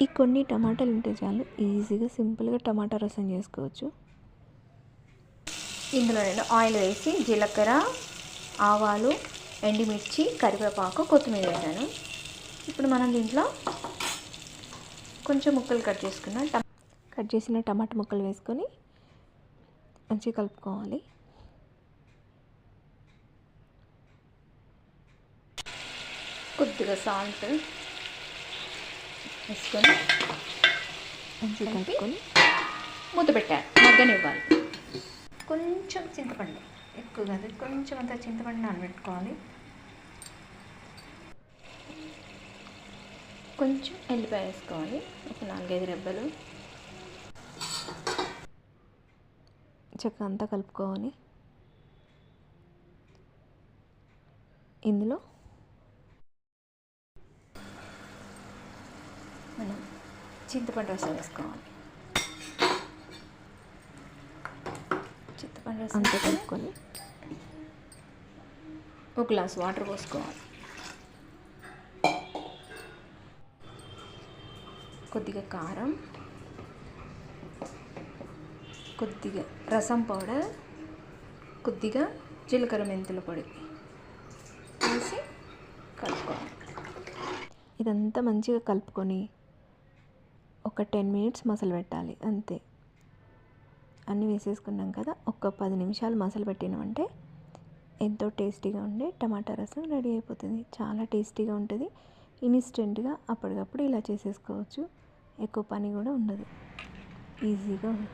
ఈ కొన్ని టమాటాలు ఉంటే చాలు ఈజీగా సింపుల్గా టమాటా రసం చేసుకోవచ్చు. ఇందులో నేను ఆయిల్ వేసి జీలకర్ర, ఆవాలు, ఎండుమిర్చి, కరివేపాకు, కొత్తిమీర వేసాను. ఇప్పుడు మనం దీంట్లో కొంచెం ముక్కలు కట్ చేసిన టమాటా ముక్కలు వేసుకొని మంచిగా కలుపుకోవాలి. కొద్దిగా సాల్ట్ వేసుకొని మంచిగా కలుపుకొని మూత పెట్టాలి, మగ్గనివ్వాలి. కొంచెం చింతపండు, ఎక్కువ కాదు, కొంచెం అంత చింతపండు నానబెట్టుకోవాలి. కొంచెం ఎల్లిపాయ వేసుకోవాలి, ఒక 4-5 రెబ్బలు. చక్కగా అంతా కలుపుకోవాలి. ఇందులో మనం చింతపండు రసం వేసుకోవాలి. చింతపండు రసం అంతా కలుపుకొని ఒక గ్లాస్ వాటర్ పోసుకోవాలి. కొద్దిగా కారం, కొద్దిగా రసం పౌడర్, కొద్దిగా జీలకర్ర మెంతుల పొడి వేసి కలుపుకోవాలి. ఇదంతా మంచిగా కలుపుకొని ఒక 10 మినిట్స్ మసలు పెట్టాలి అంతే. అన్నీ వేసేసుకున్నాం కదా, ఒక 10 నిమిషాలు మసలు పెట్టినామంటే ఎంతో టేస్టీగా ఉండే టమాటా రసం రెడీ అయిపోతుంది. చాలా టేస్టీగా ఉంటుంది. ఇన్స్టెంట్గా అప్పటికప్పుడు ఇలా చేసేసుకోవచ్చు. ఎక్కువ పని కూడా ఉండదు, ఈజీగా ఉంది.